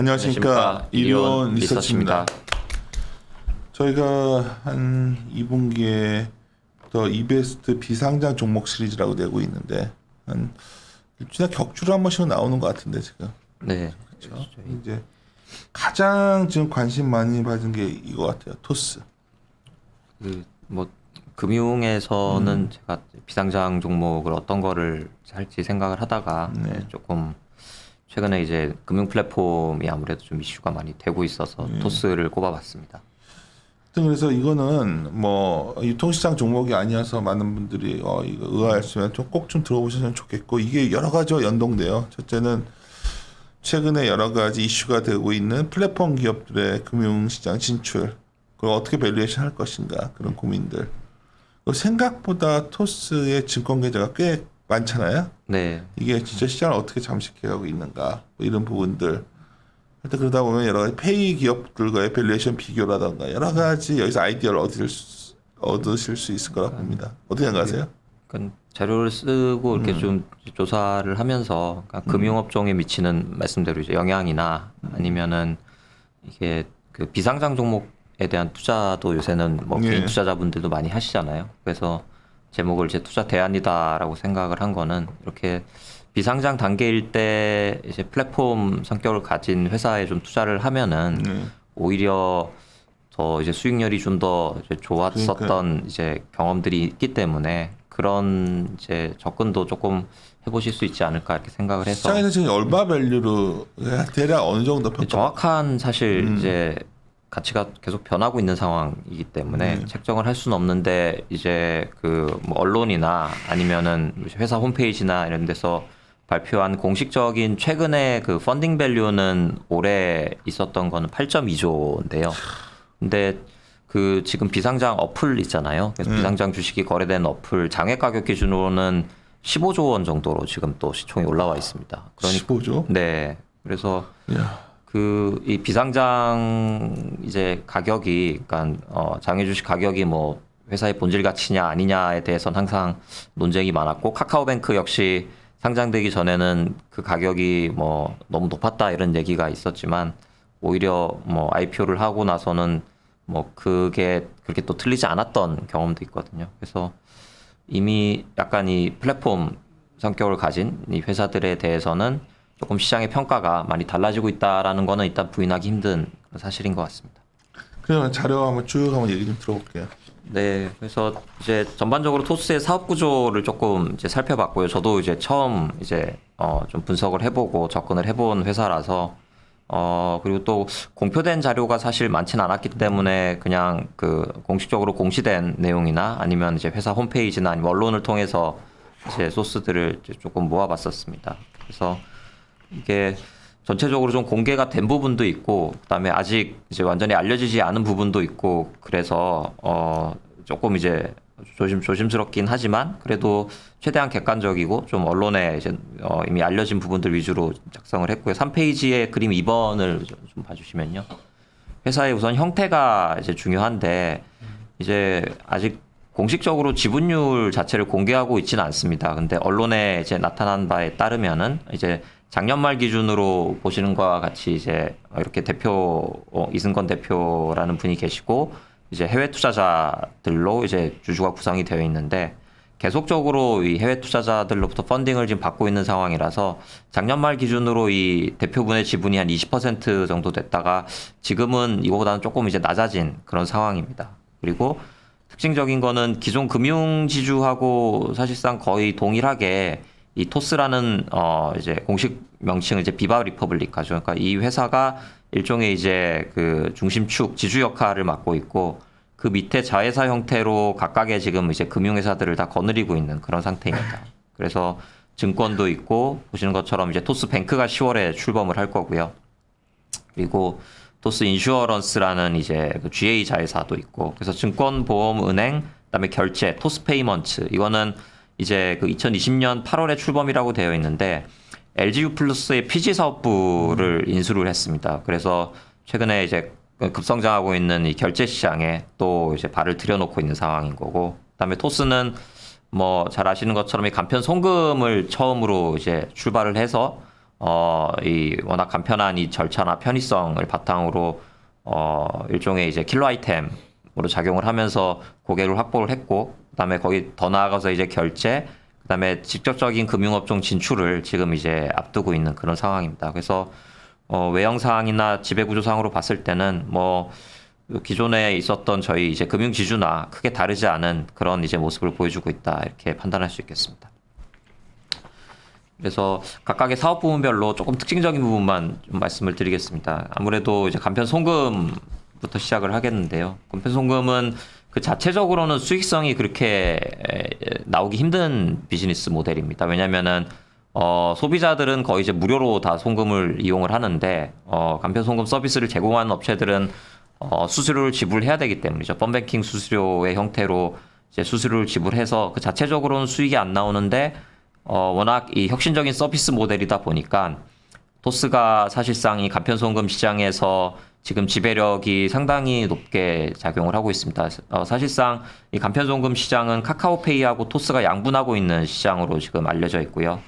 안녕하십니까. 이리온 리서치입니다. 저희가 한 2분기에 더 이베스트 비상장 종목 시리즈라고 내고 있는데 한 일주일에 격주로 한 번씩은 나오는 것 같은데 지금. 네. 그렇죠. 이제 가장 지금 관심 많이 받은 게 이거 같아요. 토스. 뭐 금융에서는 제가 비상장 종목을 어떤 거를 할지 생각을 하다가 조금 최근에 이제 금융 플랫폼이 아무래도 좀 이슈가 많이 되고 있어서 토스를 꼽아봤습니다. 그래서 이거는 뭐 유통시장 종목이 아니어서 많은 분들이 이거 의아했으면 꼭 좀 들어보시면 좋겠고, 이게 여러 가지와 연동돼요. 첫째는 최근에 여러 가지 이슈가 되고 있는 플랫폼 기업들의 금융시장 진출, 그걸 어떻게 밸류에이션 할 것인가, 그런 고민들. 생각보다 토스의 증권 계좌가 꽤 많잖아요. 네. 이게 진짜 시장을 어떻게 잠식해가고 있는가, 뭐 이런 부분들. 하여튼 그러다 보면 여러 가지 페이 기업들과의 밸류에이션 비교라던가 여러 가지 여기서 아이디어를 얻으실 수 있을 거라고 봅니다. 어떻게 생각하세요? 그러니까 자료를 쓰고 이렇게 좀 조사를 하면서 그러니까 금융업종에 미치는 말씀대로 이제 영향이나 아니면은 이게 그 비상장 종목에 대한 투자도 요새는 뭐 개인 투자자분들도 많이 하시잖아요. 그래서 제목을 제 투자 대안이다라고 생각을 한 거는 이렇게 비상장 단계일 때 이제 플랫폼 성격을 가진 회사에 좀 투자를 하면은 오히려 더 이제 수익률이 좀 더 좋았었던 이제 경험들이 있기 때문에 그런 이제 접근도 조금 해보실 수 있지 않을까 이렇게 생각을 해서. 시장에서 지금 얼마 밸류로 대략 어느 정도 평가? 정확한 사실 이제 가치가 계속 변하고 있는 상황이기 때문에 책정을 할 수는 없는데 이제 그 뭐 언론이나 아니면은 회사 홈페이지나 이런 데서 발표한 공식적인 최근에 그 펀딩 밸류는 올해 있었던 거는 8.2조인데요. 근데 그 지금 비상장 어플 있잖아요. 그래서 비상장 주식이 거래된 어플 장외 가격 기준으로는 15조 원 정도로 지금 또 시총이 올라와 있습니다. 그러니까 15조? 네. 그래서 그 이 비상장 이제 가격이 그러니까 장외 주식 가격이 뭐 회사의 본질 가치냐 아니냐에 대해서는 항상 논쟁이 많았고, 카카오뱅크 역시 상장되기 전에는 그 가격이 뭐 너무 높았다 이런 얘기가 있었지만 오히려 뭐 IPO를 하고 나서는 뭐 그게 그렇게 또 틀리지 않았던 경험도 있거든요. 그래서 이미 약간 이 플랫폼 성격을 가진 이 회사들에 대해서는 조금 시장의 평가가 많이 달라지고 있다라는 거는 일단 부인하기 힘든 그런 사실인 것 같습니다. 그러면 자료 한번 쭉 한번 얘기 좀 들어볼게요. 네, 그래서 이제 전반적으로 토스의 사업 구조를 조금 이제 살펴봤고요. 저도 이제 처음 이제 좀 분석을 해보고 접근을 해본 회사라서 그리고 또 공표된 자료가 사실 많지는 않았기 때문에 그냥 그 공식적으로 공시된 내용이나 아니면 이제 회사 홈페이지나 아니면 언론을 통해서 이제 소스들을 이제 조금 모아봤었습니다. 그래서 이게 전체적으로 좀 공개가 된 부분도 있고, 그다음에 아직 이제 완전히 알려지지 않은 부분도 있고, 그래서 조금 이제 조심스럽긴 하지만 그래도 최대한 객관적이고 좀 언론에 이제 이미 알려진 부분들 위주로 작성을 했고요. 3페이지의 그림 2번을 좀 봐주시면요. 회사의 우선 형태가 이제 중요한데 이제 아직 공식적으로 지분율 자체를 공개하고 있지는 않습니다. 근데 언론에 이제 나타난 바에 따르면은 이제 작년 말 기준으로 보시는 것과 같이 이제 이렇게 대표 이승건 대표라는 분이 계시고 이제 해외 투자자들로 이제 주주가 구성이 되어 있는데 계속적으로 이 해외 투자자들로부터 펀딩을 지금 받고 있는 상황이라서 작년 말 기준으로 이 대표분의 지분이 한 20% 정도 됐다가 지금은 이거보다는 조금 이제 낮아진 그런 상황입니다. 그리고 특징적인 거는 기존 금융지주하고 사실상 거의 동일하게 이 토스라는 이제 공식 명칭은 이제 비바 리퍼블릭하죠. 그러니까 이 회사가 일종의 이제 그 중심축 지주 역할을 맡고 있고 그 밑에 자회사 형태로 각각의 지금 이제 금융회사들을 다 거느리고 있는 그런 상태입니다. 그래서 증권도 있고 보시는 것처럼 이제 토스뱅크가 10월에 출범을 할 거고요. 그리고 토스 인슈어런스라는 이제 그 GA 자회사도 있고, 그래서 증권, 보험, 은행, 그다음에 결제, 토스 페이먼트 이거는 이제 그 2020년 8월에 출범이라고 되어 있는데 LGU 플러스의 PG 사업부를 인수를 했습니다. 그래서 최근에 이제 급성장하고 있는 이 결제 시장에 또 이제 발을 들여놓고 있는 상황인 거고, 그다음에 토스는 뭐 잘 아시는 것처럼 이 간편 송금을 처음으로 이제 출발을 해서 이 워낙 간편한 이 절차나 편의성을 바탕으로 일종의 이제 킬러 아이템으로 작용을 하면서 고객을 확보를 했고, 그다음에 거기 더 나아가서 이제 결제, 그다음에 직접적인 금융업종 진출을 지금 이제 앞두고 있는 그런 상황입니다. 그래서 외형상이나 지배구조상으로 봤을 때는 뭐 기존에 있었던 저희 이제 금융지주나 크게 다르지 않은 그런 이제 모습을 보여주고 있다, 이렇게 판단할 수 있겠습니다. 그래서 각각의 사업 부문별로 조금 특징적인 부분만 좀 말씀을 드리겠습니다. 아무래도 이제 간편 송금부터 시작을 하겠는데요. 간편 송금은 그 자체적으로는 수익성이 그렇게 나오기 힘든 비즈니스 모델입니다. 왜냐면은 소비자들은 거의 이제 무료로 다 송금을 이용을 하는데 간편 송금 서비스를 제공하는 업체들은 수수료를 지불해야 되기 때문이죠. 펀뱅킹 수수료의 형태로 이제 수수료를 지불해서 그 자체적으로는 수익이 안 나오는데 워낙 이 혁신적인 서비스 모델이다 보니까 토스가 사실상 이 간편 송금 시장에서 지금 지배력이 상당히 높게 작용을 하고 있습니다. 사실상 이 간편 송금 시장은 카카오페이하고 토스가 양분하고 있는 시장으로 지금 알려져 있고요.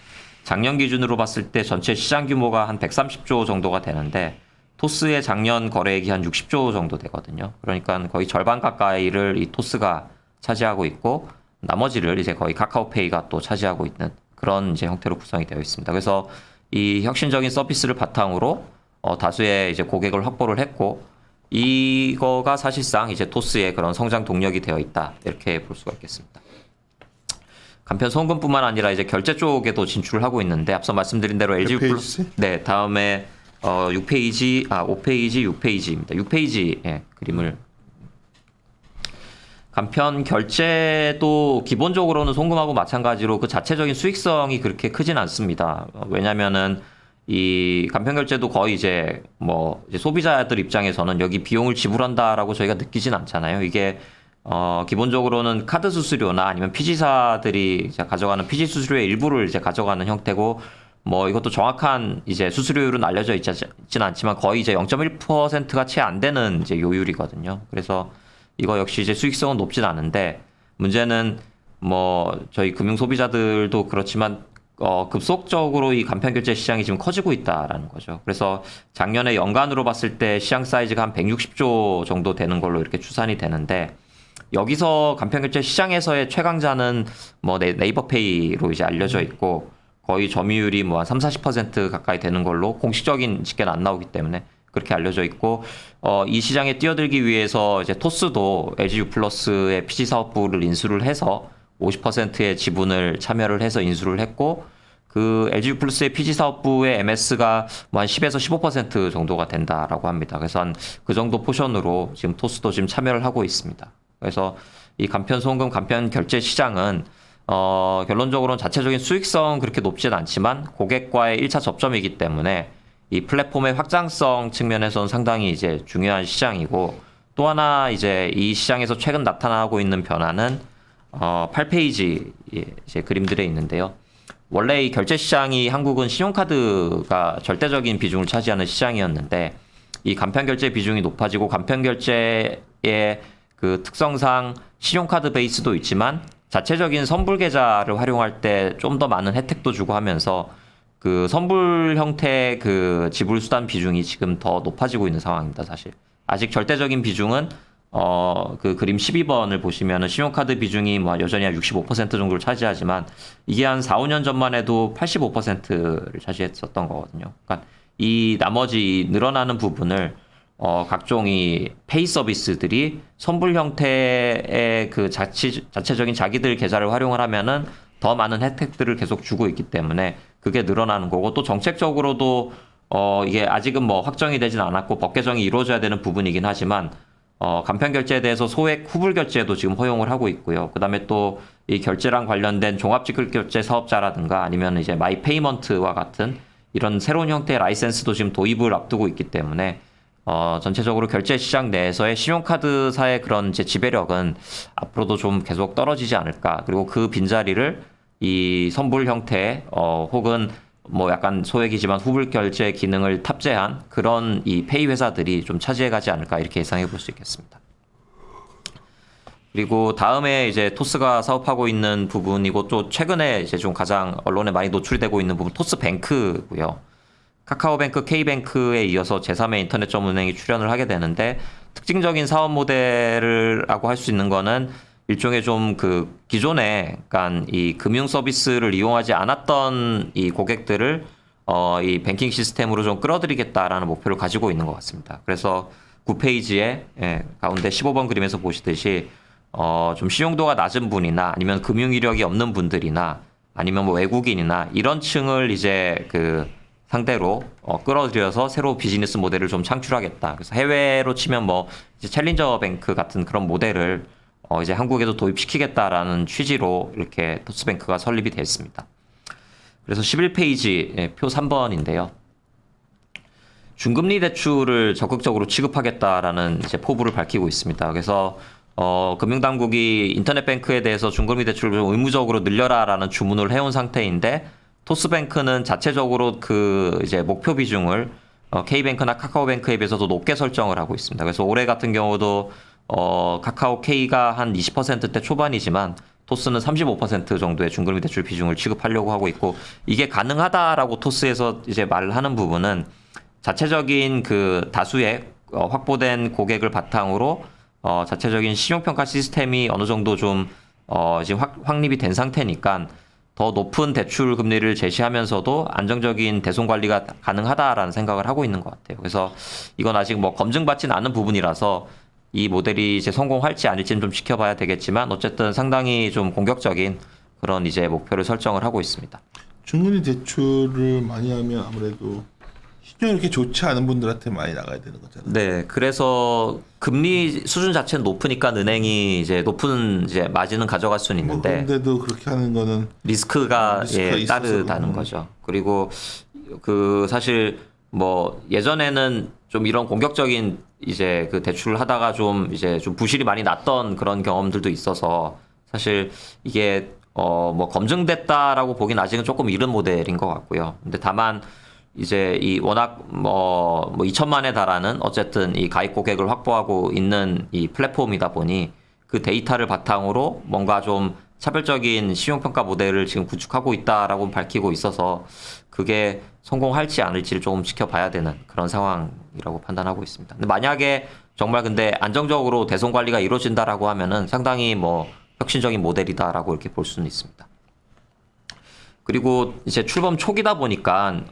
작년 기준으로 봤을 때 전체 시장 규모가 한 130조 정도가 되는데 토스의 작년 거래액이 한 60조 정도 되거든요. 그러니까 거의 절반 가까이를 이 토스가 차지하고 있고 나머지를 이제 거의 카카오페이가 또 차지하고 있는 그런 이제 형태로 구성이 되어 있습니다. 그래서 이 혁신적인 서비스를 바탕으로 다수의 이제 고객을 확보를 했고 이거가 사실상 이제 토스의 그런 성장 동력이 되어 있다, 이렇게 볼 수가 있겠습니다. 간편 송금뿐만 아니라 이제 결제 쪽에도 진출을 하고 있는데 앞서 말씀드린 대로 LG 플러스 네, 다음에 6페이지, 5페이지, 6페이지입니다. 6페이지 그림을 간편 결제도 기본적으로는 송금하고 마찬가지로 그 자체적인 수익성이 그렇게 크진 않습니다. 왜냐면은 이 간편 결제도 거의 이제 이제 소비자들 입장에서는 여기 비용을 지불한다라고 저희가 느끼진 않잖아요. 이게 기본적으로는 카드 수수료나 아니면 피지사들이 이제 가져가는 피지 수수료의 일부를 이제 가져가는 형태고 이것도 정확한 이제 수수료율은 알려져 있진 않지만 거의 이제 0.1%가 채 안 되는 이제 요율이거든요. 그래서 이거 역시 이제 수익성은 높진 않은데 문제는 저희 금융 소비자들도 그렇지만 급속적으로 이 간편 결제 시장이 지금 커지고 있다라는 거죠. 그래서 작년에 연간으로 봤을 때 시장 사이즈가 한 160조 정도 되는 걸로 이렇게 추산이 되는데 여기서 간편 결제 시장에서의 최강자는 네이버페이로 이제 알려져 있고 거의 점유율이 한 30-40% 가까이 되는 걸로 공식적인 집계는 안 나오기 때문에 그렇게 알려져 있고 이 시장에 뛰어들기 위해서 이제 토스도 LG U+의 피지 사업부를 인수를 해서 50%의 지분을 참여를 해서 인수를 했고 그 LG U+의 피지 사업부의 MS가 한 10에서 15% 정도가 된다라고 합니다. 그래서 한 그 정도 포션으로 지금 토스도 지금 참여를 하고 있습니다. 그래서 이 간편 송금, 간편 결제 시장은 결론적으로는 자체적인 수익성 그렇게 높진 않지만 고객과의 1차 접점이기 때문에 이 플랫폼의 확장성 측면에서는 상당히 이제 중요한 시장이고 또 하나 이제 이 시장에서 최근 나타나고 있는 변화는 8페이지 이제 그림들에 있는데요. 원래 이 결제 시장이 한국은 신용카드가 절대적인 비중을 차지하는 시장이었는데 이 간편 결제 비중이 높아지고 간편 결제의 그 특성상 신용카드 베이스도 있지만 자체적인 선불 계좌를 활용할 때 좀 더 많은 혜택도 주고 하면서 그 선불 형태의 그 지불 수단 비중이 지금 더 높아지고 있는 상황입니다, 사실. 아직 절대적인 비중은 그 그림 12번을 보시면은 신용카드 비중이 여전히 한 65% 정도를 차지하지만 이게 한 4, 5년 전만 해도 85%를 차지했었던 거거든요. 그러니까 이 나머지 늘어나는 부분을 각종 이 페이 서비스들이 선불 형태의 그 자체적인 자기들 계좌를 활용을 하면은 더 많은 혜택들을 계속 주고 있기 때문에 그게 늘어나는 거고 또 정책적으로도 이게 아직은 확정이 되진 않았고 법 개정이 이루어져야 되는 부분이긴 하지만 간편 결제에 대해서 소액 후불 결제도 지금 허용을 하고 있고요. 그다음에 또 이 결제랑 관련된 종합 지급 결제 사업자라든가 아니면 이제 마이 페이먼트와 같은 이런 새로운 형태의 라이센스도 지금 도입을 앞두고 있기 때문에 전체적으로 결제 시장 내에서의 신용카드사의 그런 이제 지배력은 앞으로도 좀 계속 떨어지지 않을까. 그리고 그 빈자리를 이 선불 형태, 혹은 약간 소액이지만 후불 결제 기능을 탑재한 그런 이 페이 회사들이 좀 차지해 가지 않을까 이렇게 예상해 볼 수 있겠습니다. 그리고 다음에 이제 토스가 사업하고 있는 부분이고 또 최근에 이제 좀 가장 언론에 많이 노출되고 있는 부분 토스뱅크고요. 카카오뱅크, K뱅크에 이어서 제3의 인터넷전문은행이 출연을 하게 되는데 특징적인 사업 모델이라고 할 수 있는 거는 일종의 좀 그 기존에 그러니까 이 금융 서비스를 이용하지 않았던 이 고객들을 이 뱅킹 시스템으로 좀 끌어들이겠다라는 목표를 가지고 있는 것 같습니다. 그래서 9페이지에 가운데 15번 그림에서 보시듯이 좀信用도가 낮은 분이나 아니면 금융 이력이 없는 분들이나 아니면 뭐 외국인이나 이런 층을 이제 그 상대로 끌어들여서 새로 비즈니스 모델을 좀 창출하겠다. 그래서 해외로 치면 뭐 이제 챌린저 뱅크 같은 그런 모델을 이제 한국에도 도입시키겠다라는 취지로 이렇게 토스뱅크가 설립이 됐습니다. 그래서 11페이지 표 3번인데요. 중금리 대출을 적극적으로 취급하겠다라는 이제 포부를 밝히고 있습니다. 그래서 금융당국이 인터넷뱅크에 대해서 중금리 대출을 좀 의무적으로 늘려라라는 주문을 해온 상태인데 토스뱅크는 자체적으로 그 이제 목표 비중을 K뱅크나 카카오뱅크에 비해서도 높게 설정을 하고 있습니다. 그래서 올해 같은 경우도 카카오 K가 한 20%대 초반이지만 토스는 35% 정도의 중금리 대출 비중을 취급하려고 하고 있고 이게 가능하다라고 토스에서 이제 말을 하는 부분은 자체적인 그 다수의 확보된 고객을 바탕으로 자체적인 신용평가 시스템이 어느 정도 좀 지금 확립이 된 상태니까 더 높은 대출 금리를 제시하면서도 안정적인 대손 관리가 가능하다라는 생각을 하고 있는 것 같아요. 그래서 이건 아직 뭐 검증받지는 않은 부분이라서 이 모델이 이제 성공할지 아닐지는 좀 지켜봐야 되겠지만 어쨌든 상당히 좀 공격적인 그런 이제 목표를 설정을 하고 있습니다. 중금리 대출을 많이 하면 아무래도 신용이 이렇게 좋지 않은 분들한테 많이 나가야 되는 거잖아요. 네, 그래서 금리 수준 자체는 높으니까 은행이 이제 높은 이제 마진은 가져갈 수는 있는데 그런데도 그렇게 하는 거는 리스크가 있어서. 따르다는 거죠. 그리고 그 사실 뭐 예전에는 좀 이런 공격적인 이제 그 대출을 하다가 좀 이제 좀 부실이 많이 났던 그런 경험들도 있어서 사실 이게 뭐 검증됐다라고 보긴 아직은 조금 이른 모델인 것 같고요. 근데 다만 이제 이 워낙 뭐 2천만에 달하는 어쨌든 이 가입 고객을 확보하고 있는 이 플랫폼이다 보니 그 데이터를 바탕으로 뭔가 좀 차별적인 신용평가 모델을 지금 구축하고 있다라고 밝히고 있어서 그게 성공할지 않을지를 조금 지켜봐야 되는 그런 상황이라고 판단하고 있습니다. 근데 만약에 정말 근데 안정적으로 대손 관리가 이루어진다라고 하면은 상당히 뭐 혁신적인 모델이다라고 이렇게 볼 수는 있습니다. 그리고 이제 출범 초기다 보니까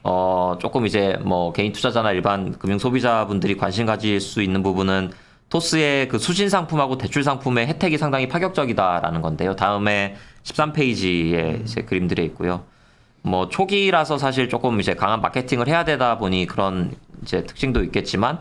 조금 이제 뭐 개인 투자자나 일반 금융 소비자분들이 관심 가질 수 있는 부분은 토스의 그 수신 상품하고 대출 상품의 혜택이 상당히 파격적이다라는 건데요. 다음에 13페이지에 이제 그림들이 있고요. 뭐 초기라서 사실 조금 이제 강한 마케팅을 해야 되다 보니 그런 이제 특징도 있겠지만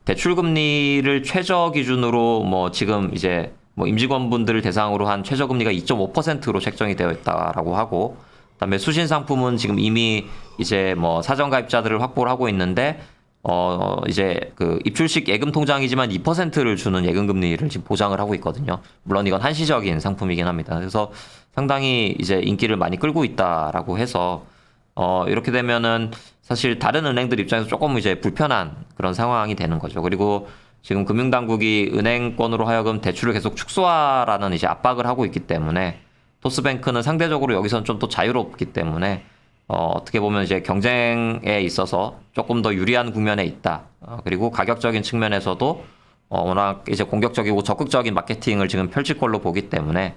대출 금리를 최저 기준으로 뭐 지금 이제 뭐 임직원분들을 대상으로 한 최저 금리가 2.5%로 책정이 되어 있다라고 하고 그다음에 수신 상품은 지금 이미 이제 뭐 사전 가입자들을 확보를 하고 있는데 이제 그 입출식 예금 통장이지만 2%를 주는 예금 금리를 지금 보장을 하고 있거든요. 물론 이건 한시적인 상품이긴 합니다. 그래서 상당히 이제 인기를 많이 끌고 있다라고 해서 이렇게 되면은 사실 다른 은행들 입장에서 조금 이제 불편한 그런 상황이 되는 거죠. 그리고 지금 금융당국이 은행권으로 하여금 대출을 계속 축소하라는 이제 압박을 하고 있기 때문에 토스뱅크는 상대적으로 여기서는 좀 더 자유롭기 때문에 어떻게 보면 이제 경쟁에 있어서 조금 더 유리한 국면에 있다. 그리고 가격적인 측면에서도 워낙 이제 공격적이고 적극적인 마케팅을 지금 펼칠 걸로 보기 때문에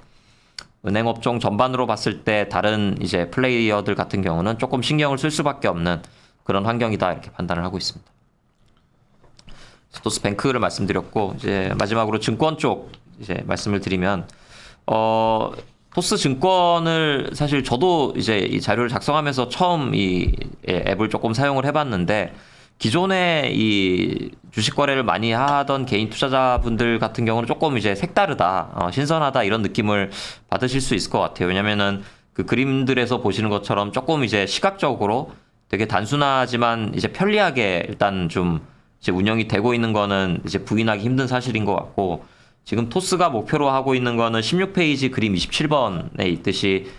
은행 업종 전반으로 봤을 때 다른 이제 플레이어들 같은 경우는 조금 신경을 쓸 수밖에 없는 그런 환경이다 이렇게 판단을 하고 있습니다. 토스뱅크를 말씀드렸고 이제 마지막으로 증권 쪽 이제 말씀을 드리면 토스 증권을 사실 저도 이제 이 자료를 작성하면서 처음 이 앱을 조금 사용을 해봤는데 기존에 이 주식 거래를 많이 하던 개인 투자자분들 같은 경우는 조금 이제 색다르다, 신선하다 이런 느낌을 받으실 수 있을 것 같아요. 왜냐면은 그 그림들에서 보시는 것처럼 조금 이제 시각적으로 되게 단순하지만 이제 편리하게 일단 좀 이제 운영이 되고 있는 거는 이제 부인하기 힘든 사실인 것 같고 지금 토스가 목표로 하고 있는 거는 16페이지 그림 27번에 있듯이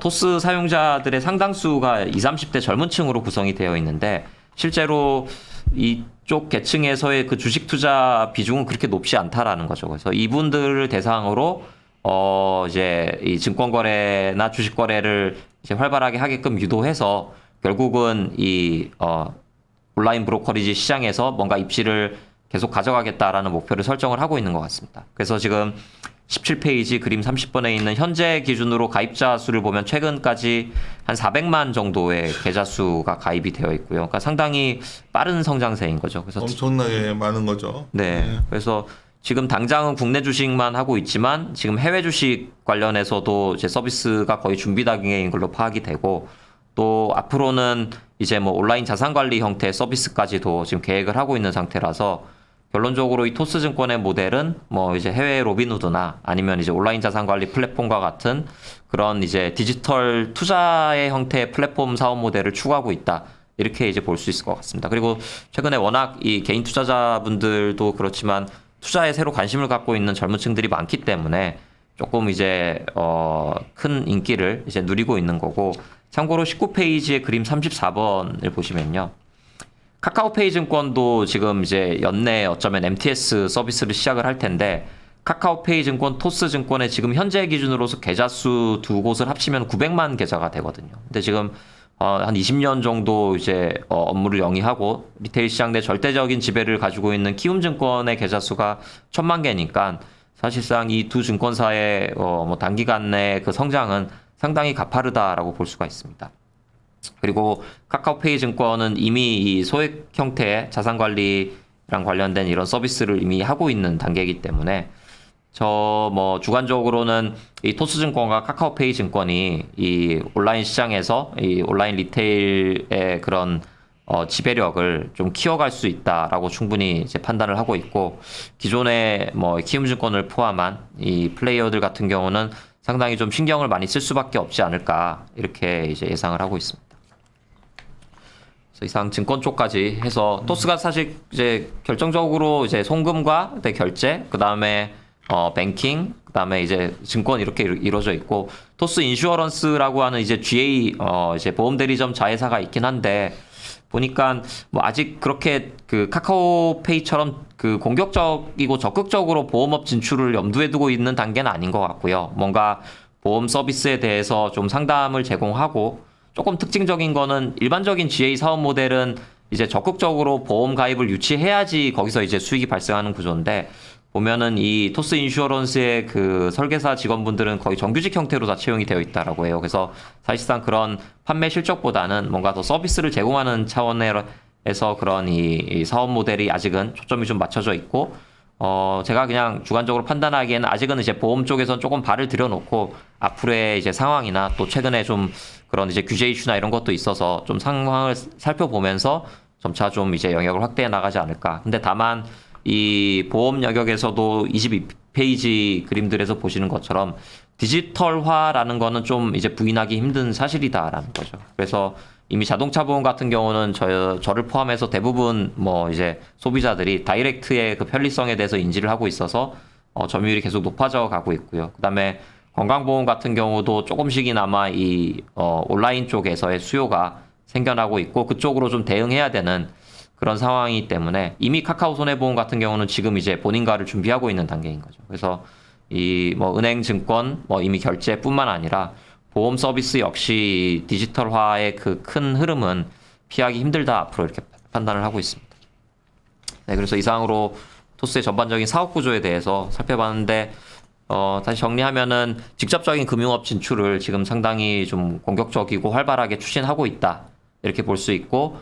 토스 사용자들의 상당수가 20, 30대 젊은 층으로 구성이 되어 있는데 실제로 이쪽 계층에서의 그 주식 투자 비중은 그렇게 높지 않다라는 거죠. 그래서 이분들을 대상으로 이제 이 증권 거래나 주식 거래를 이제 활발하게 하게끔 유도해서 결국은 이 온라인 브로커리지 시장에서 뭔가 입지를 계속 가져가겠다라는 목표를 설정을 하고 있는 것 같습니다. 그래서 지금 17페이지 그림 30번에 있는 현재 기준으로 가입자 수를 보면 최근까지 한 400만 정도의 계좌 수가 가입이 되어 있고요. 그러니까 상당히 빠른 성장세인 거죠. 그래서 엄청나게 많은 거죠. 네. 그래서 지금 당장은 국내 주식만 하고 있지만 지금 해외 주식 관련해서도 이제 서비스가 거의 준비 단계인 걸로 파악이 되고 또 앞으로는 이제 뭐 온라인 자산 관리 형태의 서비스까지도 지금 계획을 하고 있는 상태라서 결론적으로 이 토스증권의 모델은 뭐 이제 해외 로빈후드나 아니면 이제 온라인 자산 관리 플랫폼과 같은 그런 이제 디지털 투자의 형태의 플랫폼 사업 모델을 추구하고 있다. 이렇게 이제 볼 수 있을 것 같습니다. 그리고 최근에 워낙 이 개인 투자자분들도 그렇지만 투자에 새로 관심을 갖고 있는 젊은 층들이 많기 때문에 조금 이제 큰 인기를 이제 누리고 있는 거고 참고로 19페이지의 그림 34번을 보시면요. 카카오페이 증권도 지금 이제 연내 어쩌면 MTS 서비스를 시작을 할 텐데 카카오페이 증권, 토스 증권의 지금 현재 기준으로서 계좌 수 두 곳을 합치면 900만 계좌가 되거든요. 근데 지금 한 20년 정도 이제 업무를 영위하고 리테일 시장 내 절대적인 지배를 가지고 있는 키움증권의 계좌 수가 1000만 개니까 사실상 이 두 증권사의 뭐 단기간 내 그 성장은 상당히 가파르다라고 볼 수가 있습니다. 그리고 카카오페이 증권은 이미 이 소액 형태의 자산 관리랑 관련된 이런 서비스를 이미 하고 있는 단계이기 때문에 뭐 주관적으로는 이 토스증권과 카카오페이 증권이 이 온라인 시장에서 이 온라인 리테일의 그런 지배력을 좀 키워갈 수 있다라고 충분히 이제 판단을 하고 있고 기존의 뭐 키움증권을 포함한 이 플레이어들 같은 경우는 상당히 좀 신경을 많이 쓸 수밖에 없지 않을까 이렇게 이제 예상을 하고 있습니다. 그래서 이상 증권 쪽까지 해서 토스가 사실 이제 결정적으로 이제 송금과 결제, 그 다음에 뱅킹, 그 다음에 이제 증권 이렇게 이루어져 있고 토스 인슈어런스라고 하는 이제 GA 이제 보험 대리점 자회사가 있긴 한데 보니까 뭐 아직 그렇게 그 카카오페이처럼 그 공격적이고 적극적으로 보험업 진출을 염두에 두고 있는 단계는 아닌 것 같고요. 뭔가 보험 서비스에 대해서 좀 상담을 제공하고 조금 특징적인 거는 일반적인 GA 사업 모델은 이제 적극적으로 보험 가입을 유치해야지 거기서 이제 수익이 발생하는 구조인데 보면은 이 토스 인슈어런스의 그 설계사 직원분들은 거의 정규직 형태로 다 채용이 되어 있다라고 해요. 그래서 사실상 그런 판매 실적보다는 뭔가 더 서비스를 제공하는 차원에서 그런 이 사업 모델이 아직은 초점이 좀 맞춰져 있고 제가 그냥 주관적으로 판단하기에는 아직은 이제 보험 쪽에선 조금 발을 들여놓고 앞으로의 이제 상황이나 또 최근에 좀 그런 이제 규제 이슈나 이런 것도 있어서 좀 상황을 살펴보면서 점차 좀 이제 영역을 확대해 나가지 않을까. 근데 다만 이 보험 영역에서도 22페이지 그림들에서 보시는 것처럼 디지털화라는 거는 좀 이제 부인하기 힘든 사실이다라는 거죠. 그래서 이미 자동차 보험 같은 경우는 저를 포함해서 대부분 뭐 이제 소비자들이 다이렉트의 그 편리성에 대해서 인지를 하고 있어서 점유율이 계속 높아져 가고 있고요. 그다음에 건강보험 같은 경우도 조금씩이나마 이 온라인 쪽에서의 수요가 생겨나고 있고 그쪽으로 좀 대응해야 되는 그런 상황이기 때문에 이미 카카오 손해보험 같은 경우는 지금 이제 본인가를 준비하고 있는 단계인 거죠. 그래서 이 뭐 은행, 증권, 뭐 이미 결제뿐만 아니라 보험 서비스 역시 디지털화의 그 큰 흐름은 피하기 힘들다 앞으로 이렇게 판단을 하고 있습니다. 네, 그래서 이상으로 토스의 전반적인 사업 구조에 대해서 살펴봤는데 다시 정리하면은 직접적인 금융업 진출을 지금 상당히 좀 공격적이고 활발하게 추진하고 있다 이렇게 볼 수 있고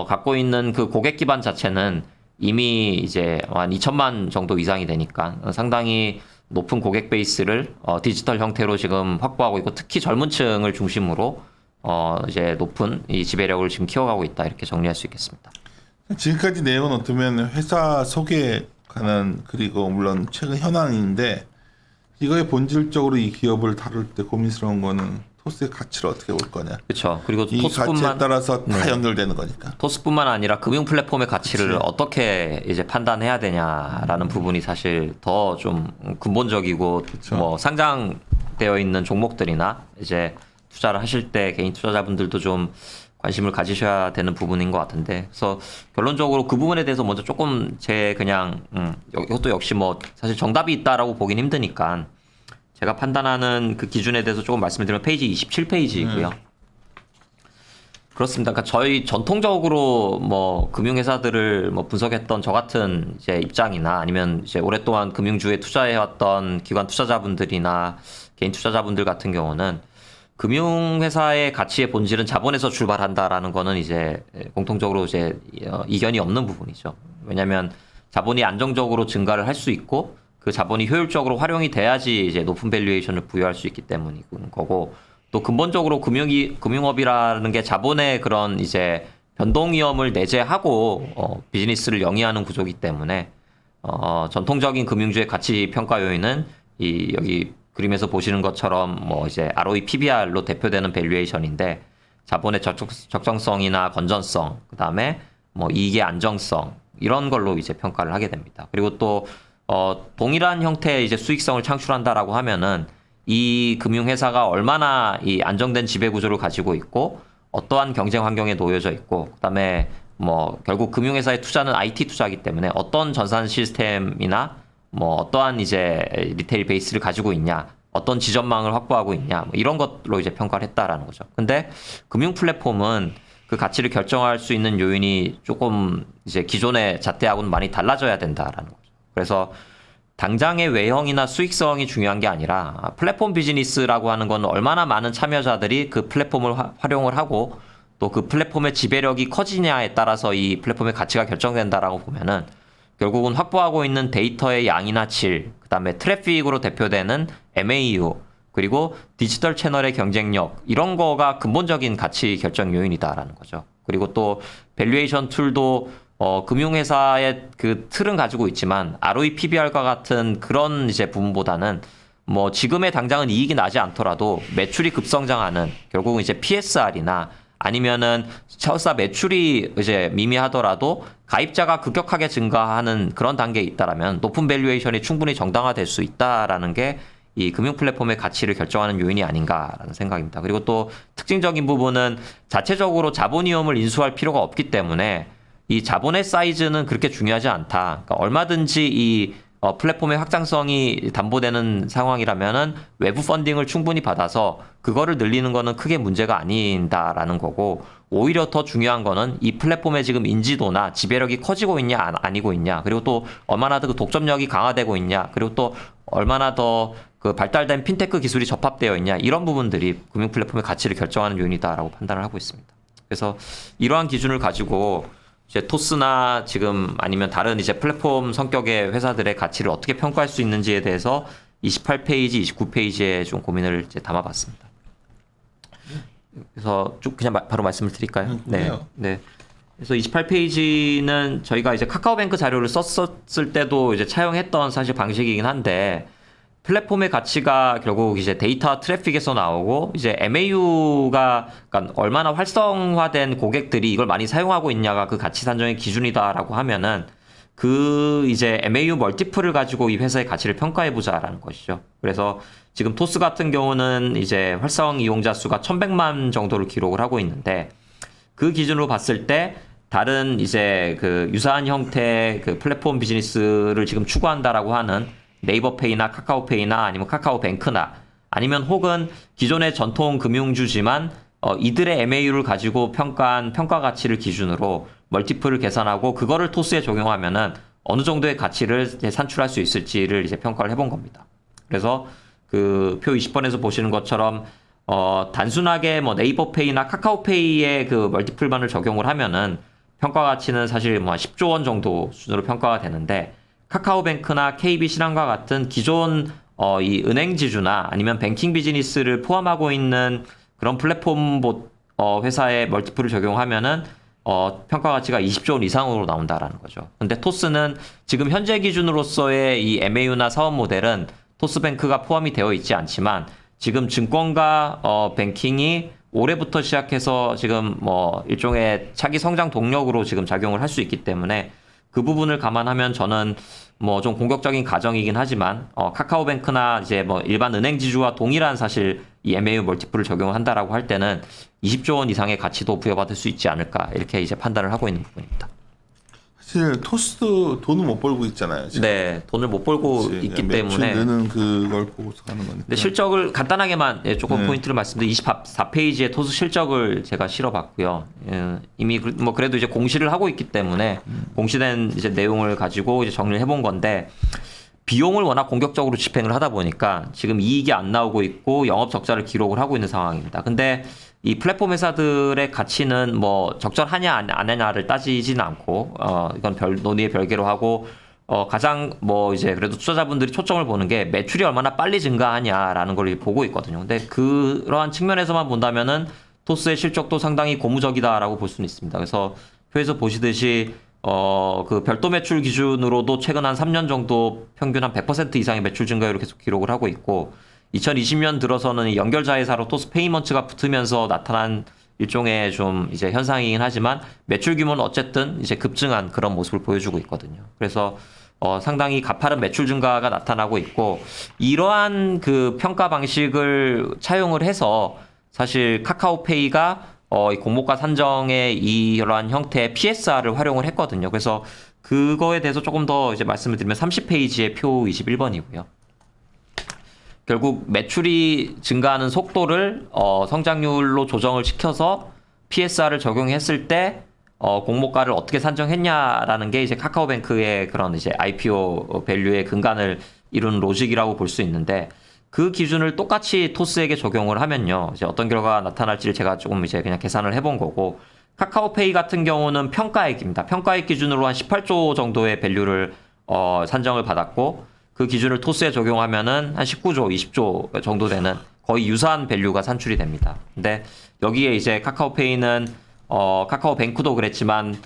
갖고 있는 그 고객 기반 자체는 이미 이제 한 2천만 정도 이상이 되니까 상당히 높은 고객 베이스를 디지털 형태로 지금 확보하고 있고 특히 젊은 층을 중심으로 이제 높은 이 지배력을 지금 키워가고 있다 이렇게 정리할 수 있겠습니다. 지금까지 내용은 어쩌면 회사 소개 관한 그리고 물론 최근 현황인데 이거의 본질적으로 이 기업을 다룰 때 고민스러운 거는 토스의 가치를 어떻게 볼 거냐. 그렇죠. 그리고 이 가치에 따라서 다 연결되는 거니까. 토스뿐만 아니라 금융 플랫폼의 가치를 그치. 어떻게 이제 판단해야 되냐라는 부분이 사실 더 좀 근본적이고 그쵸. 뭐 상장되어 있는 종목들이나 이제 투자를 하실 때 개인 투자자분들도 좀 관심을 가지셔야 되는 부분인 것 같은데 그래서 결론적으로 그 부분에 대해서 먼저 조금 제 그냥 이것도 역시 뭐 사실 정답이 있다라고 보긴 힘드니까 제가 판단하는 그 기준에 대해서 조금 말씀을 드리면 페이지 27페이지이고요. 그렇습니다. 그러니까 저희 전통적으로 뭐 금융회사들을 뭐 분석했던 저 같은 이제 입장이나 아니면 이제 오랫동안 금융주에 투자해왔던 기관 투자자분들이나 개인 투자자분들 같은 경우는 금융회사의 가치의 본질은 자본에서 출발한다라는 거는 이제 공통적으로 이제 이견이 없는 부분이죠. 왜냐하면 자본이 안정적으로 증가를 할 수 있고 그 자본이 효율적으로 활용이 돼야지 이제 높은 밸류에이션을 부여할 수 있기 때문인 거고, 또 근본적으로 금융업이라는 게 자본의 그런 이제 변동 위험을 내재하고 비즈니스를 영위하는 구조이기 때문에 전통적인 금융주의 가치 평가 요인은 이 여기 그림에서 보시는 것처럼 뭐 이제 ROE, PBR로 대표되는 밸류에이션인데, 자본의 적정성이나 건전성, 그다음에 뭐 이익의 안정성, 이런 걸로 이제 평가를 하게 됩니다. 그리고 또 동일한 형태의 이제 수익성을 창출한다라고 하면은 이 금융회사가 얼마나 이 안정된 지배 구조를 가지고 있고 어떠한 경쟁 환경에 놓여져 있고, 그다음에 뭐 결국 금융회사의 투자는 IT 투자이기 때문에 어떤 전산 시스템이나 뭐 어떠한 이제 리테일 베이스를 가지고 있냐, 어떤 지점망을 확보하고 있냐, 뭐 이런 것로 이제 평가를 했다라는 거죠. 근데 금융 플랫폼은 그 가치를 결정할 수 있는 요인이 조금 이제 기존의 잣대하고는 많이 달라져야 된다라는 거죠. 그래서 당장의 외형이나 수익성이 중요한 게 아니라 플랫폼 비즈니스라고 하는 건 얼마나 많은 참여자들이 그 플랫폼을 활용을 하고 또 그 플랫폼의 지배력이 커지냐에 따라서 이 플랫폼의 가치가 결정된다라고 보면은, 결국은 확보하고 있는 데이터의 양이나 질, 그다음에 트래픽으로 대표되는 MAU, 그리고 디지털 채널의 경쟁력, 이런 거가 근본적인 가치 결정 요인이다라는 거죠. 그리고 또 밸류에이션 툴도 금융회사의 그 틀은 가지고 있지만 ROE, PBR과 같은 그런 이제 부분보다는 뭐 지금의 당장은 이익이 나지 않더라도 매출이 급성장하는, 결국은 이제 PSR이나 아니면은 설사 매출이 이제 미미하더라도 가입자가 급격하게 증가하는 그런 단계에 있다라면 높은 밸류에이션이 충분히 정당화될 수 있다라는 게 이 금융 플랫폼의 가치를 결정하는 요인이 아닌가라는 생각입니다. 그리고 또 특징적인 부분은 자체적으로 자본 위험을 인수할 필요가 없기 때문에 이 자본의 사이즈는 그렇게 중요하지 않다. 그러니까 얼마든지 이 플랫폼의 확장성이 담보되는 상황이라면은 외부 펀딩을 충분히 받아서 그거를 늘리는 거는 크게 문제가 아닌다라는 거고, 오히려 더 중요한 거는 이 플랫폼의 지금 인지도나 지배력이 커지고 있냐 아니고 있냐, 그리고 또 얼마나 더 그 독점력이 강화되고 있냐, 그리고 또 얼마나 더 그 발달된 핀테크 기술이 접합되어 있냐, 이런 부분들이 금융 플랫폼의 가치를 결정하는 요인이다라고 판단을 하고 있습니다. 그래서 이러한 기준을 가지고 이제 토스나 지금 아니면 다른 이제 플랫폼 성격의 회사들의 가치를 어떻게 평가할 수 있는지에 대해서 28페이지, 29페이지에 좀 고민을 이제 담아봤습니다. 그래서 쭉 그냥 바로 말씀을 드릴까요? 네. 네. 그래서 28페이지는 저희가 이제 카카오뱅크 자료를 썼을 때도 이제 차용했던 사실 방식이긴 한데, 플랫폼의 가치가 결국 이제 데이터 트래픽에서 나오고 이제 MAU가 그러니까 얼마나 활성화된 고객들이 이걸 많이 사용하고 있냐가 그 가치 산정의 기준이다라고 하면은, 그 이제 MAU 멀티플을 가지고 이 회사의 가치를 평가해 보자라는 것이죠. 그래서 지금 토스 같은 경우는 이제 활성 이용자 수가 1,100만 정도를 기록을 하고 있는데, 그 기준으로 봤을 때 다른 이제 그 유사한 형태의 그 플랫폼 비즈니스를 지금 추구한다라고 하는 네이버페이나 카카오페이나 아니면 카카오뱅크나 아니면 혹은 기존의 전통 금융주지만 이들의 MAU를 가지고 평가한 평가 가치를 기준으로 멀티플을 계산하고 그거를 토스에 적용하면은 어느 정도의 가치를 산출할 수 있을지를 이제 평가를 해본 겁니다. 그래서 그 표 20번에서 보시는 것처럼 단순하게 뭐 네이버페이나 카카오페이의 그 멀티플만을 적용을 하면은 평가 가치는 사실 뭐 10조 원 정도 수준으로 평가가 되는데, 카카오뱅크나 KB신한과 같은 기존 이 은행 지주나 아니면 뱅킹 비즈니스를 포함하고 있는 그런 플랫폼 회사의 멀티플을 적용하면은 평가 가치가 20조 원 이상으로 나온다라는 거죠. 근데 토스는 지금 현재 기준으로서의 이 MAU나 사업 모델은 토스뱅크가 포함이 되어 있지 않지만, 지금 증권과 뱅킹이 올해부터 시작해서 지금 뭐 일종의 차기 성장 동력으로 지금 작용을 할 수 있기 때문에 그 부분을 감안하면 저는 뭐 좀 공격적인 가정이긴 하지만 카카오뱅크나 이제 뭐 일반 은행 지주와 동일한 사실 이 MAU 멀티플을 적용한다라고 할 때는 20조 원 이상의 가치도 부여받을 수 있지 않을까, 이렇게 이제 판단을 하고 있는 부분입니다. 사실 토스도 돈을 못 벌고 있잖아요. 지금. 네, 돈을 못 벌고 그치. 있기 매출 때문에. 느는 그걸 보고서 하는 거니까. 근데 실적을 간단하게만 조금 네. 포인트를 말씀드리면 24페이지에 토스 실적을 제가 실어봤고요. 이미 뭐 그래도 이제 공시를 하고 있기 때문에 공시된 이제 내용을 가지고 이제 정리를 해본 건데 비용을 워낙 공격적으로 집행을 하다 보니까 지금 이익이 안 나오고 있고 영업 적자를 기록을 하고 있는 상황입니다. 근데 이 플랫폼 회사들의 가치는 뭐 적절하냐 안 하냐를 따지지는 않고 이건 논의의 별개로 하고 가장 뭐 이제 그래도 투자자분들이 초점을 보는 게 매출이 얼마나 빨리 증가하냐라는 걸 보고 있거든요. 근데 그러한 측면에서만 본다면은 토스의 실적도 상당히 고무적이다라고 볼 수는 있습니다. 그래서 표에서 보시듯이 그 별도 매출 기준으로도 최근 한 3년 정도 평균 한 100% 이상의 매출 증가율을 계속 기록을 하고 있고 2020년 들어서는 연결자회사로 토스 페이먼트가 붙으면서 나타난 일종의 좀 이제 현상이긴 하지만 매출 규모는 어쨌든 이제 급증한 그런 모습을 보여주고 있거든요. 그래서 상당히 가파른 매출 증가가 나타나고 있고 이러한 그 평가 방식을 차용을 해서 사실 카카오페이가 이 공모가 산정의 이러한 형태의 PSR을 활용을 했거든요. 그래서 그거에 대해서 조금 더 이제 말씀을 드리면 30페이지의 표 21번이고요. 결국 매출이 증가하는 속도를 성장률로 조정을 시켜서 PSR을 적용했을 때 공모가를 어떻게 산정했냐라는 게 이제 카카오뱅크의 그런 이제 IPO 밸류의 근간을 이룬 로직이라고 볼 수 있는데 그 기준을 똑같이 토스에게 적용을 하면요. 이제 어떤 결과가 나타날지를 제가 조금 이제 그냥 계산을 해본 거고 카카오페이 같은 경우는 평가액입니다. 평가액 기준으로 한 18조 정도의 밸류를 산정을 받았고 그 기준을 토스에 적용하면은 한 19조, 20조 정도 되는 거의 유사한 밸류가 산출이 됩니다. 근데 여기에 이제 카카오페이는 카카오뱅크도 그랬지만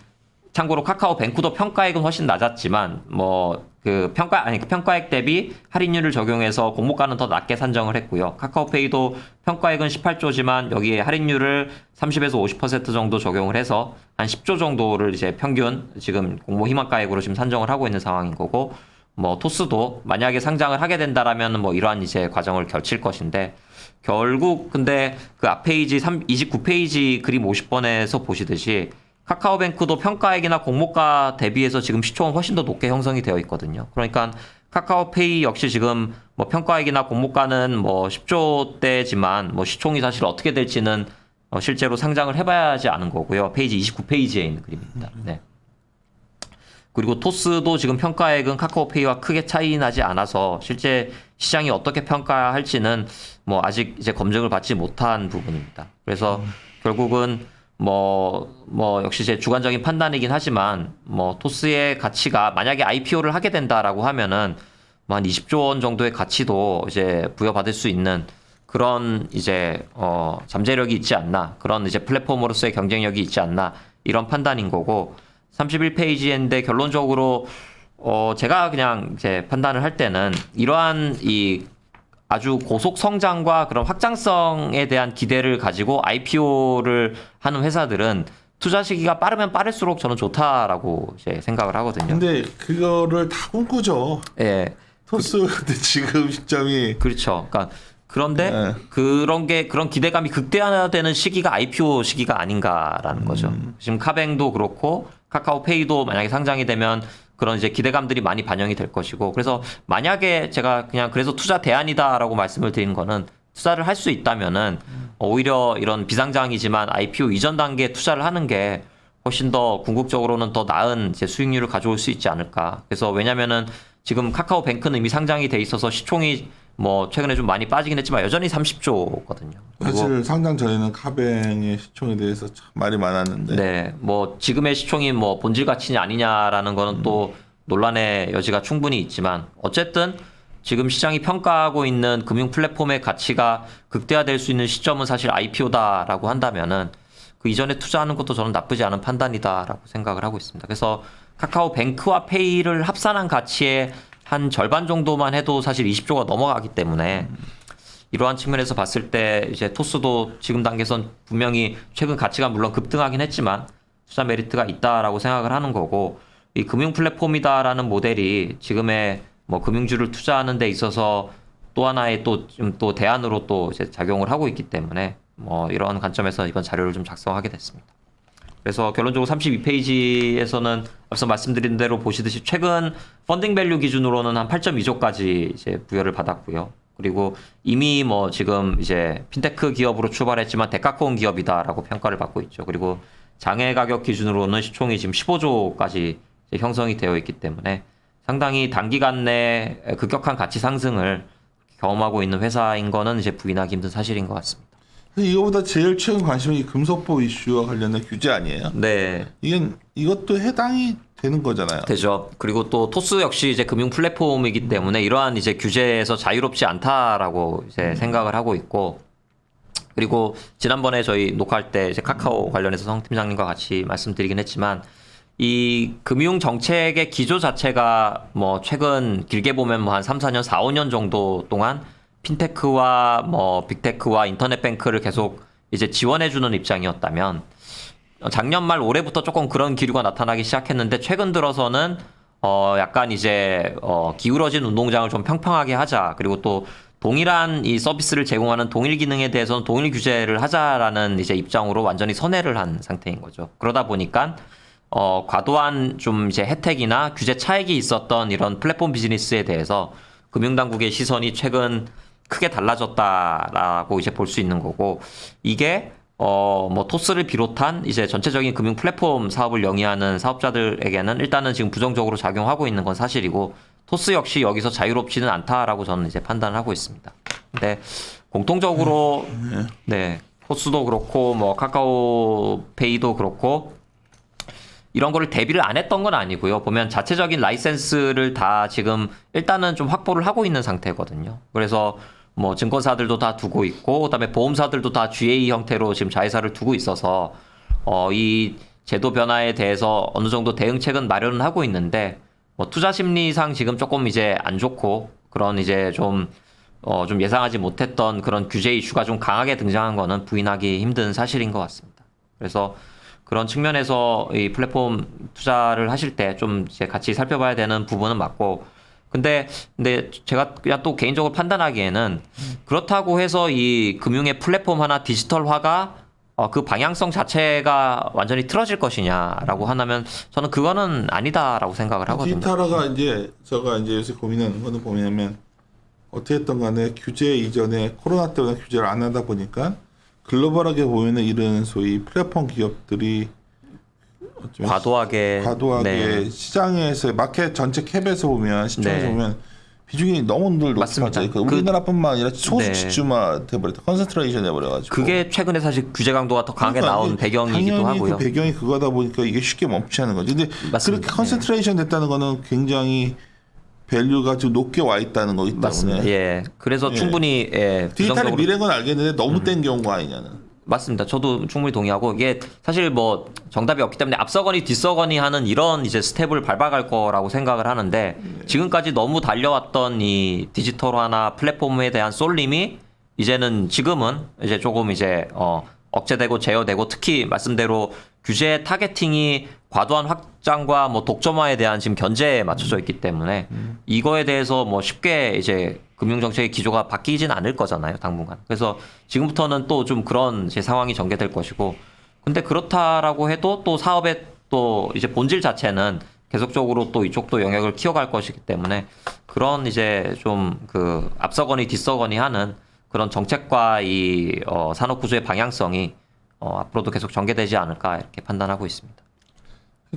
참고로 카카오뱅크도 평가액은 훨씬 낮았지만 뭐 그 평가액 대비 할인율을 적용해서 공모가는 더 낮게 산정을 했고요. 카카오페이도 평가액은 18조지만 여기에 할인율을 30에서 50% 정도 적용을 해서 한 10조 정도를 이제 평균 지금 공모 희망가액으로 지금 산정을 하고 있는 상황인 거고 뭐 토스도 만약에 상장을 하게 된다라면 뭐 이러한 이제 과정을 거칠 것인데 결국 근데 그 앞 페이지 29페이지 그림 50번에서 보시듯이 카카오뱅크도 평가액이나 공모가 대비해서 지금 시총은 훨씬 더 높게 형성이 되어 있거든요. 그러니까 카카오페이 역시 지금 뭐 평가액이나 공모가는 뭐 10조대지만 뭐 시총이 사실 어떻게 될지는 실제로 상장을 해봐야지 아는 거고요. 페이지 29페이지에 있는 그림입니다. 네. 그리고 토스도 지금 평가액은 카카오페이와 크게 차이 나지 않아서 실제 시장이 어떻게 평가할지는 뭐 아직 이제 검증을 받지 못한 부분입니다. 그래서 결국은 뭐 역시 제 주관적인 판단이긴 하지만 뭐 토스의 가치가 만약에 IPO를 하게 된다라고 하면은 뭐 한 20조 원 정도의 가치도 이제 부여받을 수 있는 그런 이제 잠재력이 있지 않나 그런 이제 플랫폼으로서의 경쟁력이 있지 않나 이런 판단인 거고 31페이지인데 결론적으로 제가 그냥 이제 판단을 할 때는 이러한 이 아주 고속 성장과 그런 확장성에 대한 기대를 가지고 IPO를 하는 회사들은 투자 시기가 빠르면 빠를수록 저는 좋다라고 이제 생각을 하거든요. 근데 그거를 다 꿈꾸죠. 예. 토스 지금 시점이 그렇죠. 그러니까 그런데 네. 그런 기대감이 극대화되는 시기가 IPO 시기가 아닌가라는 거죠. 지금 카뱅도 그렇고 카카오페이도 만약에 상장이 되면 그런 이제 기대감들이 많이 반영이 될 것이고 그래서 만약에 제가 그냥 그래서 투자 대안이다라고 말씀을 드린 거는 투자를 할 수 있다면은 오히려 이런 비상장이지만 IPO 이전 단계에 투자를 하는 게 훨씬 더 궁극적으로는 더 나은 이제 수익률을 가져올 수 있지 않을까. 그래서 왜냐면은 지금 카카오뱅크는 이미 상장이 돼 있어서 시총이 뭐 최근에 좀 많이 빠지긴 했지만 여전히 30조거든요. 사실 상장 전에는 카뱅의 시총에 대해서 참 말이 많았는데 네, 뭐 지금의 시총이 뭐 본질 가치냐 아니냐라는 거는 또 논란의 여지가 충분히 있지만 어쨌든 지금 시장이 평가하고 있는 금융 플랫폼의 가치가 극대화될 수 있는 시점은 사실 IPO다라고 한다면은 그 이전에 투자하는 것도 저는 나쁘지 않은 판단이다라고 생각을 하고 있습니다. 그래서 카카오뱅크와 페이를 합산한 가치의 한 절반 정도만 해도 사실 20조가 넘어가기 때문에 이러한 측면에서 봤을 때 이제 토스도 지금 단계에선 분명히 최근 가치가 물론 급등하긴 했지만 투자 메리트가 있다라고 생각을 하는 거고 이 금융 플랫폼이다라는 모델이 지금의 뭐 금융주를 투자하는 데 있어서 또 하나의 또 대안으로 또 이제 작용을 하고 있기 때문에 뭐 이런 관점에서 이번 자료를 좀 작성하게 됐습니다. 그래서 결론적으로 32페이지에서는 앞서 말씀드린 대로 보시듯이 최근 펀딩 밸류 기준으로는 한 8.2조까지 이제 부여를 받았고요. 그리고 이미 뭐 지금 이제 핀테크 기업으로 출발했지만 대가까운 기업이다라고 평가를 받고 있죠. 그리고 장외 가격 기준으로는 시총이 지금 15조까지 형성이 되어 있기 때문에 상당히 단기간 내 급격한 가치 상승을 경험하고 있는 회사인 거는 이제 부인하기 힘든 사실인 것 같습니다. 이거보다 제일 최근 관심이 금속보 이슈와 관련된 규제 아니에요? 네. 이것도 해당이 되는 거잖아요. 되죠. 그리고 또 토스 역시 이제 금융 플랫폼이기 때문에 이러한 이제 규제에서 자유롭지 않다라고 이제 생각을 하고 있고, 그리고 지난번에 저희 녹화할 때 이제 카카오 관련해서 성 팀장님과 같이 말씀드리긴 했지만 이 금융 정책의 기조 자체가 뭐 최근 길게 보면 뭐 한 3, 4년, 4, 5년 정도 동안 핀테크와 뭐 빅테크와 인터넷 뱅크를 계속 이제 지원해주는 입장이었다면 작년 말 올해부터 조금 그런 기류가 나타나기 시작했는데 최근 들어서는 약간 이제 기울어진 운동장을 좀 평평하게 하자, 그리고 또 동일한 이 서비스를 제공하는 동일 기능에 대해서는 동일 규제를 하자라는 이제 입장으로 완전히 선회를 한 상태인 거죠. 그러다 보니까 과도한 좀 이제 혜택이나 규제 차익이 있었던 이런 플랫폼 비즈니스에 대해서 금융당국의 시선이 최근 크게 달라졌다라고 이제 볼 수 있는 거고, 이게 뭐 토스를 비롯한 이제 전체적인 금융 플랫폼 사업을 영위하는 사업자들에게는 일단은 지금 부정적으로 작용하고 있는 건 사실이고, 토스 역시 여기서 자유롭지는 않다라고 저는 이제 판단을 하고 있습니다. 근데 공통적으로 네, 토스도 그렇고 뭐 카카오페이도 그렇고 이런 거를 대비를 안 했던 건 아니고요. 보면 자체적인 라이센스를 다 지금 일단은 좀 확보를 하고 있는 상태거든요. 그래서 뭐 증권사들도 다 두고 있고, 그다음에 보험사들도 다 GA 형태로 지금 자회사를 두고 있어서 이 제도 변화에 대해서 어느 정도 대응책은 마련은 하고 있는데, 뭐 투자 심리상 지금 조금 이제 안 좋고 그런 이제 좀 예상하지 못했던 그런 규제 이슈가 좀 강하게 등장한 거는 부인하기 힘든 사실인 것 같습니다. 그래서 그런 측면에서 이 플랫폼 투자를 하실 때 좀 이제 같이 살펴봐야 되는 부분은 맞고, 근데 제가 그냥 또 개인적으로 판단하기에는 그렇다고 해서 이 금융의 플랫폼 하나 디지털화가 그 방향성 자체가 완전히 틀어질 것이냐라고 하면 저는 그거는 아니다라고 생각을 하거든요. 디지털화가 이제 제가 이제 요새 고민하는 거는 뭐냐면 어떻게 했던 간에 규제 이전에 코로나 때문에 규제를 안 하다 보니까 글로벌하게 보면은 이런 소위 플랫폼 기업들이 과도하게 네. 시장에서 마켓 전체 캡에서 보면 시장에서 네. 보면 비중이 너무 늘 맞습니다. 높아져. 우리나라뿐만 아니라 소수 네. 집중화 돼버렸다. 컨센트레이션 해버려가지고. 그게 최근에 사실 규제 강도가 더 강하게 나온 배경이기도 당연히 하고요. 그 배경이 그거다 보니까 이게 쉽게 멈추지 않는 거지. 근데 맞습니다. 그렇게 컨센트레이션 됐다는 거는 굉장히 밸류가 좀 높게 와 있다는 거기 때문에. 맞습니다. 예. 그래서 예. 충분히 디지털의 미래인 건 알겠는데 너무 땡겨온 거 아니냐는. 맞습니다. 저도 충분히 동의하고, 이게 사실 뭐 정답이 없기 때문에 앞서거니 뒤서거니 하는 이런 이제 스텝을 밟아갈 거라고 생각을 하는데, 지금까지 너무 달려왔던 이 디지털화나 플랫폼에 대한 쏠림이 이제는 지금은 이제 조금 이제 억제되고 제어되고, 특히 말씀대로 규제 타겟팅이 과도한 확장과 뭐 독점화에 대한 지금 견제에 맞춰져 있기 때문에 이거에 대해서 뭐 쉽게 이제 금융정책의 기조가 바뀌진 않을 거잖아요, 당분간. 그래서 지금부터는 또 좀 그런 제 상황이 전개될 것이고, 근데 그렇다라고 해도 또 사업의 또 이제 본질 자체는 계속적으로 또 이쪽도 영역을 키워갈 것이기 때문에 그런 이제 좀 그 앞서거니 뒤서거니 하는 그런 정책과 이 산업 구조의 방향성이 앞으로도 계속 전개되지 않을까 이렇게 판단하고 있습니다.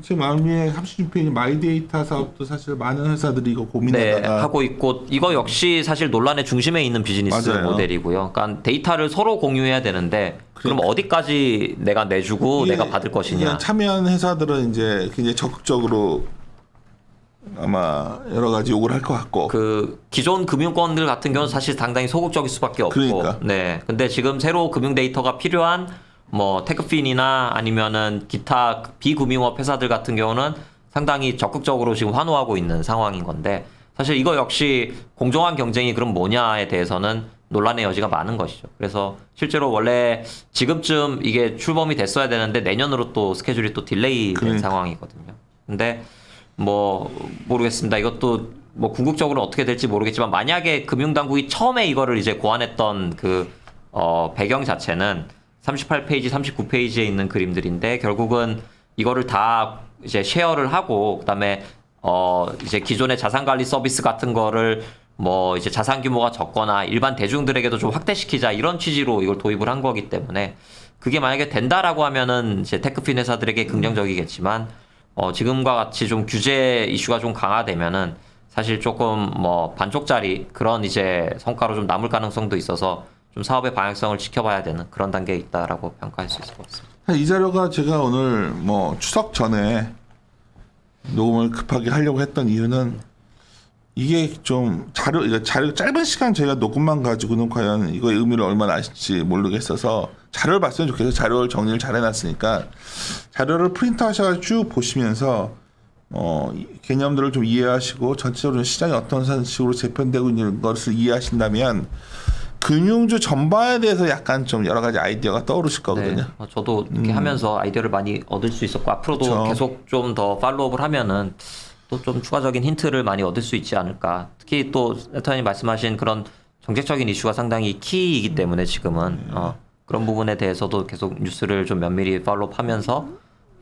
지금 마음의 36페이지 마이데이터 사업도 사실 많은 회사들이 이거 네, 고민하다가 하고 있고, 이거 역시 사실 논란의 중심에 있는 비즈니스 맞아요. 모델이고요. 그러니까 데이터를 서로 공유해야 되는데 그럼 어디까지 내가 내주고 이게 내가 받을 것이냐. 그냥 참여한 회사들은 이제 굉장히 적극적으로 아마 여러 가지 요구를 할 것 같고. 그 기존 금융권들 같은 경우는 사실 상당히 소극적일 수밖에 없고, 그러니까. 네. 근데 지금 새로 금융 데이터가 필요한 뭐 테크핀이나 아니면은 기타 비금융업 회사들 같은 경우는 상당히 적극적으로 지금 환호하고 있는 상황인 건데, 사실 이거 역시 공정한 경쟁이 그럼 뭐냐에 대해서는 논란의 여지가 많은 것이죠. 그래서 실제로 원래 지금쯤 이게 출범이 됐어야 되는데 내년으로 또 스케줄이 또 딜레이 된 상황이거든요. 근데 뭐 모르겠습니다. 이것도 뭐 궁극적으로 어떻게 될지 모르겠지만, 만약에 금융당국이 처음에 이거를 이제 고안했던 그 배경 자체는 38페이지, 39페이지에 있는 그림들인데 결국은 이거를 다 이제 쉐어를 하고 그다음에 이제 기존의 자산 관리 서비스 같은 거를 뭐 이제 자산 규모가 적거나 일반 대중들에게도 좀 확대시키자 이런 취지로 이걸 도입을 한 거기 때문에 그게 만약에 된다라고 하면은 이제 테크핀 회사들에게 긍정적이겠지만 지금과 같이 좀 규제 이슈가 좀 강화되면은 사실 조금 뭐 반쪽짜리 그런 이제 성과로 좀 남을 가능성도 있어서 좀 사업의 방향성을 지켜봐야 되는 그런 단계에 있다라고 평가할 수 있을 것 같습니다. 이 자료가 제가 오늘 뭐 추석 전에 녹음을 급하게 하려고 했던 이유는 이게 좀 자료 짧은 시간 저희가 녹음만 가지고는 과연 이거의 의미를 얼마나 아실지 모르겠어서 자료를 봤으면 좋겠어요. 자료를 정리를 잘 해놨으니까 자료를 프린트 하셔가지고 쭉 보시면서 개념들을 좀 이해하시고 전체적으로 시장이 어떤 식으로 재편되고 있는 것을 이해하신다면 금융주 전반에 대해서 약간 좀 여러 가지 아이디어가 떠오르실 거거든요. 네, 저도 이렇게 하면서 아이디어를 많이 얻을 수 있었고 앞으로도 그쵸. 계속 좀 더 팔로우업을 하면은 또 좀 추가적인 힌트를 많이 얻을 수 있지 않을까. 특히 또 레터님 말씀하신 그런 정책적인 이슈가 상당히 키이기 때문에 지금은 그런 부분에 대해서도 계속 뉴스를 좀 면밀히 팔로우하면서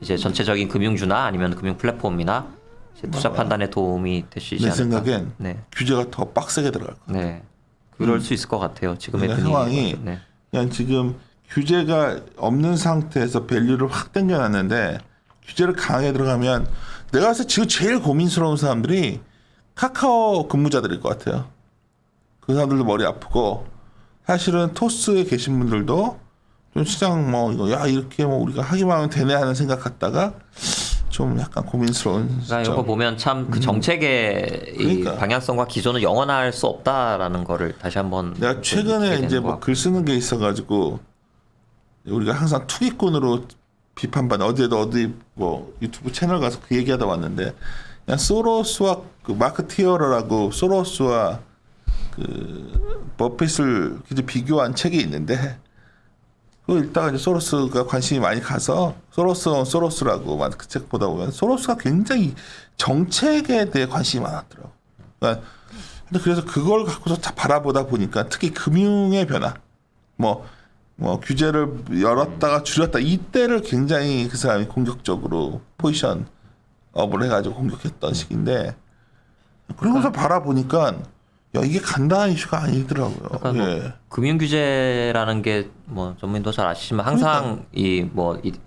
이제 전체적인 금융주나 아니면 금융 플랫폼이나 이제 투자 판단에 도움이 될 수 있지 내 않을까. 생각엔 네, 규제가 더 빡세게 들어갈 거예요. 네, 그럴 수 있을 것 같아요. 지금의 그러니까 상황이 네. 그냥 지금 규제가 없는 상태에서 밸류를 확 당겨놨는데 규제를 강하게 들어가면 내가 봤을 때 지금 제일 고민스러운 사람들이 카카오 근무자들일 것 같아요. 그 사람들도 머리 아프고 사실은 토스에 계신 분들도 좀 시장 뭐 이거 야 이렇게 뭐 우리가 하기만 하면 되네 하는 생각 갖다가 좀 약간 고민스러운 그러니까 시점. 이거 보면 참 그 정책의 이 그러니까. 방향성과 기존은 영원할 수 없다라는 거를 다시 한번 내가 좀 최근에 느끼게 이제 되는 것 뭐 같고. 글 쓰는 게 있어가지고 우리가 항상 투기꾼으로 비판받는 어디 뭐 유튜브 채널 가서 그 얘기하다 왔는데 그냥 소로스와 그 마크 티어러라고 소로스와 그 버핏을 이제 비교한 책이 있는데 그 읽다가 이제 소로스가 관심이 많이 가서 소로스라고 그 책 보다 보면 소로스가 굉장히 정책에 대해 관심이 많았더라고. 그러니까 근데 그래서 그걸 갖고서 다 바라보다 보니까 특히 금융의 변화, 뭐 규제를 열었다가 줄였다 이때를 굉장히 그 사람이 공격적으로 포지션 업을 해가지고 공격했던 시기인데 그러면서 바라보니까 야 이게 간단한 이슈가 아니더라고요. 약간 뭐 예. 금융 규제라는 게 뭐 전문도 잘 아시지만 항상 이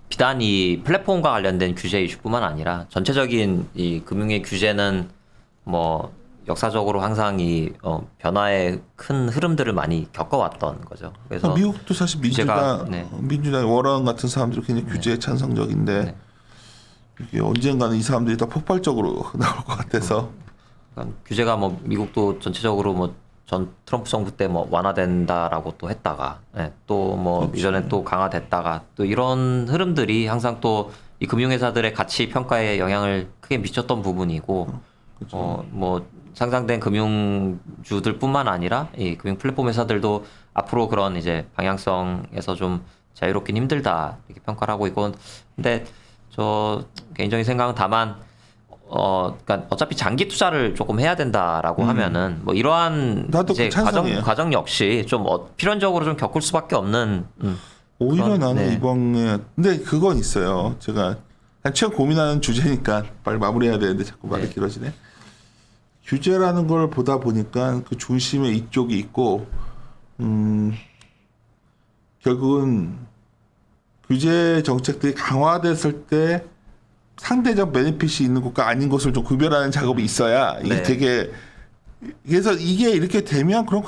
비단 이 플랫폼과 관련된 규제 이슈뿐만 아니라 전체적인 이 금융의 규제는 뭐 역사적으로 항상 이 변화의 큰 흐름들을 많이 겪어왔던 거죠. 그래서 미국도 사실 규제가, 민주당 워런 같은 사람들이 굉장히 규제에 찬성적인데 네. 이게 언젠가는 이 사람들이 더 폭발적으로 나올 것 같아서 그러니까 규제가 뭐 미국도 전체적으로 뭐 전 트럼프 정부 때 뭐 완화된다라고 또 했다가 또 뭐 이전에 또 강화됐다가 또 이런 흐름들이 항상 또 이 금융회사들의 가치 평가에 영향을 크게 미쳤던 부분이고 뭐 상장된 금융주들뿐만 아니라 이 금융 플랫폼 회사들도 앞으로 그런 이제 방향성에서 좀 자유롭긴 힘들다 이렇게 평가를 하고 있고 근데 저 개인적인 생각은 다만 그러니까 어차피 장기 투자를 조금 해야 된다라고 하면은 뭐 이러한 나도 이제 그 찬성이에요. 과정 역시 좀 필연적으로 좀 겪을 수밖에 없는 오히려 그런, 나는 네. 이번에 근데 그건 있어요. 제가 최근 고민하는 주제니까 빨리 마무리해야 되는데 자꾸 말이 네. 길어지네. 규제라는 걸 보다 보니까 그 중심에 이쪽이 있고 결국은 규제 정책들이 강화됐을 때 상대적 베네핏이 있는 곳과 아닌 곳을 좀 구별하는 작업이 있어야 이게 네. 되게 그래서 이게 이렇게 되면 그럼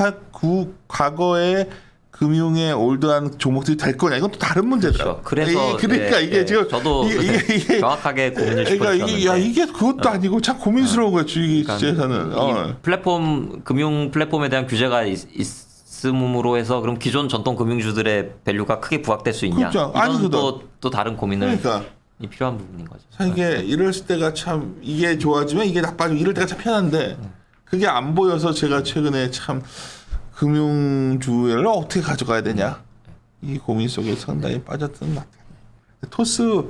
과거에 금융의 올드한 종목들이 될 거냐 이건 또 다른 문제더라고. 그렇죠. 그래서 그러니까 이게 지금 저도 이게 정확하게 고민을 그러니까 짚어주셨는데 이게 그것도 아니고 참 고민스러운 거야 주의 주제에서는. 이 플랫폼 금융 플랫폼에 대한 규제가 있음으로 해서 그럼 기존 전통 금융주들의 밸류가 크게 부각될 수 있냐? 그렇죠. 이건 아니거든. 또 다른 고민을 그러니까 필요한 부분인 거죠. 참 이게 이럴 때가 참 이게 좋아지면 이게 나빠지고 이럴 때가 참 편한데 그게 안 보여서 제가 최근에 참 금융주를 어떻게 가져가야 되냐 이 고민 속에 상당히 빠졌던 것 같아요. 토스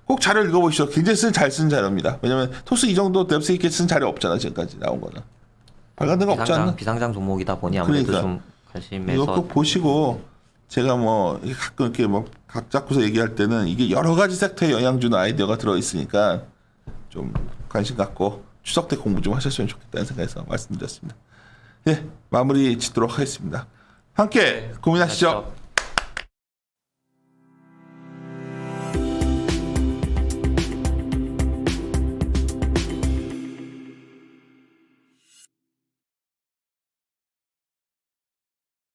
꼭 자료 읽어보시죠. 굉장히 잘 쓴 자료입니다. 왜냐면 토스 이 정도 뎁스 있게 쓴 자료 없잖아 지금까지 나온 거는. 발간된 거 없지 않나? 비상장 종목이다 보니 아무래도 그러니까. 좀 이거 관심에서 꼭 보시고 제가 뭐 이게 가끔 이렇게 뭐 각 잡고서 얘기할 때는 이게 여러 가지 섹터에 영향 주는 아이디어가 들어 있으니까 좀 관심 갖고 추석 때 공부 좀 하셨으면 좋겠다는 생각에서 말씀드렸습니다. 예, 마무리 짓도록 하겠습니다. 함께 고민하시죠.